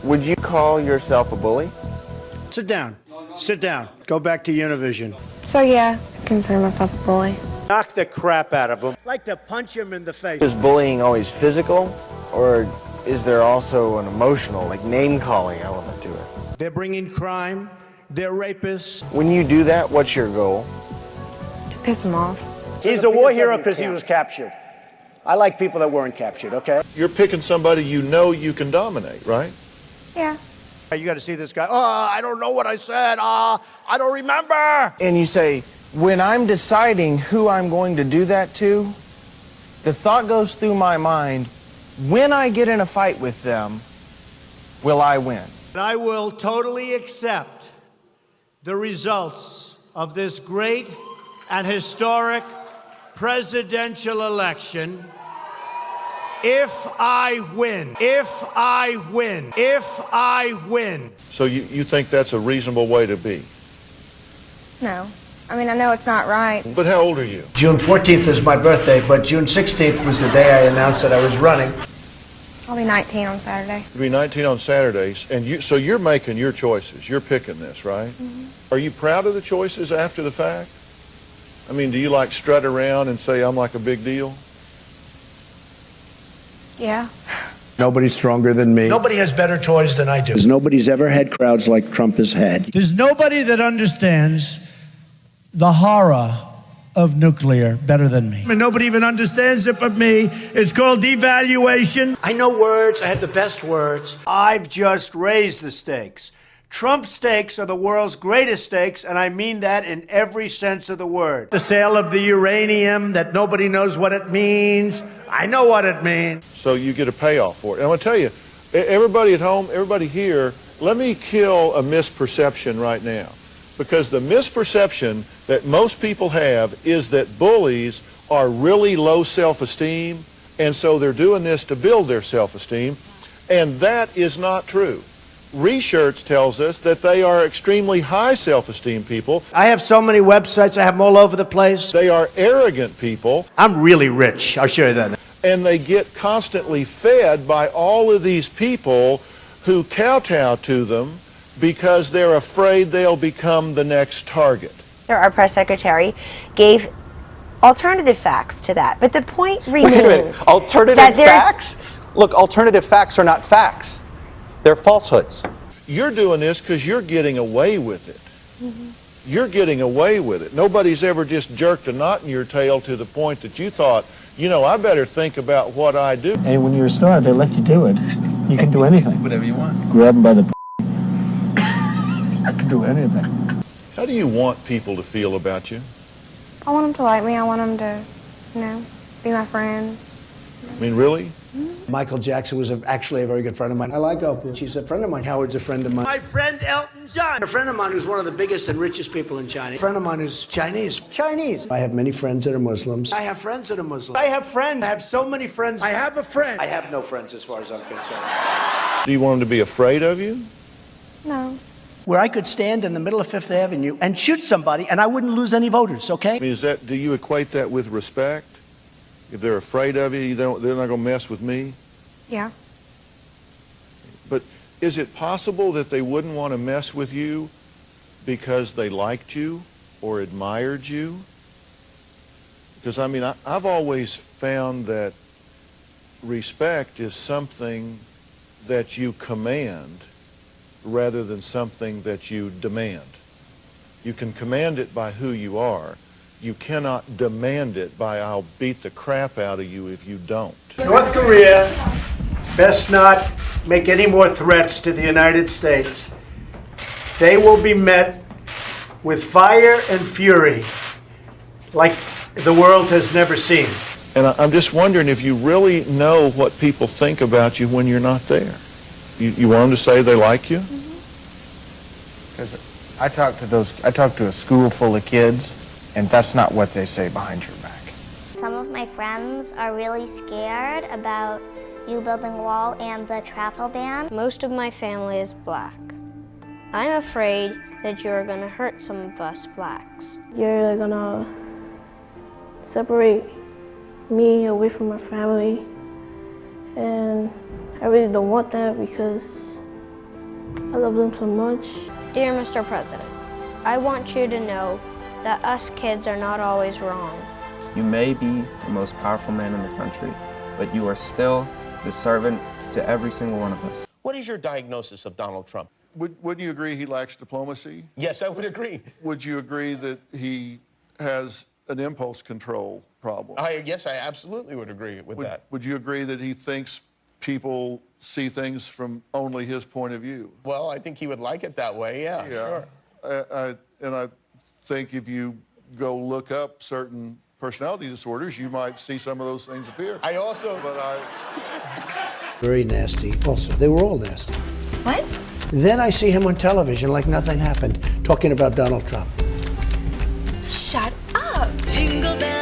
Would you call yourself a bully? Sit down. Sit down. Go back to Univision. So yeah, I consider myself a bully. Knock the crap out of him. Like to punch him in the face. Is bullying always physical, or is there also an emotional, like name-calling element to it? They're bringing crime. They're rapists. When you do that, what's your goal? To piss him off. He's a war hero because he was captured. I like people that weren't captured, okay? You're picking somebody you know you can dominate, right? Yeah. You got to see this guy. Oh, I don't know what I said. I don't remember. And you say, when I'm deciding who I'm going to do that to, the thought goes through my mind, when I get in a fight with them, will I win? And I will totally accept the results of this great and historic presidential election if I win. If I win. If I win. So you think that's a reasonable way to be? No. I mean, I know it's not right. But how old are you? June 14th is my birthday, but June 16th was the day I announced that I was running. I'll be 19 on Saturday. You'll be 19 on Saturdays, and so you're making your choices. You're picking this, right? Mm-hmm. Are you proud of the choices after the fact? I mean, do you like strut around and say, I'm like a big deal? Yeah. Nobody's stronger than me. Nobody has better toys than I do. Nobody's ever had crowds like Trump has had. There's nobody that understands the horror of nuclear better than me. And nobody even understands it but me. It's called devaluation. I know words. I have the best words. I've just raised the stakes. Trump stakes are the world's greatest stakes, and I mean that in every sense of the word. The sale of the uranium that nobody knows what it means. I know what it means. So you get a payoff for it. And I'm going to tell you, everybody at home, everybody here, let me kill a misperception right now. Because the misperception that most people have is that bullies are really low self-esteem, and so they're doing this to build their self-esteem, and that is not true. Research tells us that they are extremely high self-esteem people. I have so many websites. I have them all over the place. They are arrogant people. I'm really rich. I'll show you that. And they get constantly fed by all of these people who kowtow to them because they're afraid they'll become the next target. Our press secretary gave alternative facts to that, but the point remains. Wait a minute. Alternative facts? Look, alternative facts are not facts. They're falsehoods. You're doing this because you're getting away with it. Mm-hmm. You're getting away with it. Nobody's ever just jerked a knot in your tail to the point that you thought, you know, I better think about what I do. Hey, when you're a star, they let you do it. You can do anything. Whatever you want. Grab them by the I can do anything. How do you want people to feel about you? I want them to like me. I want them to, be my friend. I mean, really? Michael Jackson was actually a very good friend of mine. I like Oprah. She's a friend of mine. Howard's a friend of mine. My friend Elton John. A friend of mine who's one of the biggest and richest people in China. A friend of mine who's Chinese. I have many friends that are Muslims. I have friends that are Muslims. I have friends. I have so many friends. I have a friend. I have no friends as far as I'm concerned. Do you want them to be afraid of you? No. Where I could stand in the middle of Fifth Avenue and shoot somebody and I wouldn't lose any voters, okay? I mean, do you equate that with respect? If they're afraid of you, they're not going to mess with me? Yeah. But is it possible that they wouldn't want to mess with you because they liked you or admired you? Because, I mean, I've always found that respect is something that you command rather than something that you demand. You can command it by who you are. You cannot demand it by I'll beat the crap out of you if you don't. North Korea best not make any more threats to the United States. They will be met with fire and fury like the world has never seen. And I'm just wondering if you really know what people think about you when you're not there. You want them to say they like you? Because I talk to a school full of kids, and that's not what they say behind your back. Some of my friends are really scared about you building a wall and the travel ban. Most of my family is black. I'm afraid that you're going to hurt some of us blacks. You're going to separate me away from my family, and I really don't want that because I love them so much. Dear Mr. President, I want you to know that us kids are not always wrong. You may be the most powerful man in the country, but you are still the servant to every single one of us. What is your diagnosis of Donald Trump? Wouldn't you agree he lacks diplomacy? Yes, I would agree. Would you agree that he has an impulse control problem? Yes, I absolutely would agree with that. Would you agree that he thinks people see things from only his point of view? Well, I think he would like it that way, yeah. Sure. And I think if you go look up certain personality disorders, you might see some of those things appear. I also... Very nasty also. They were all nasty. What? Then I see him on television like nothing happened, talking about Donald Trump. Shut up. Jingle bells.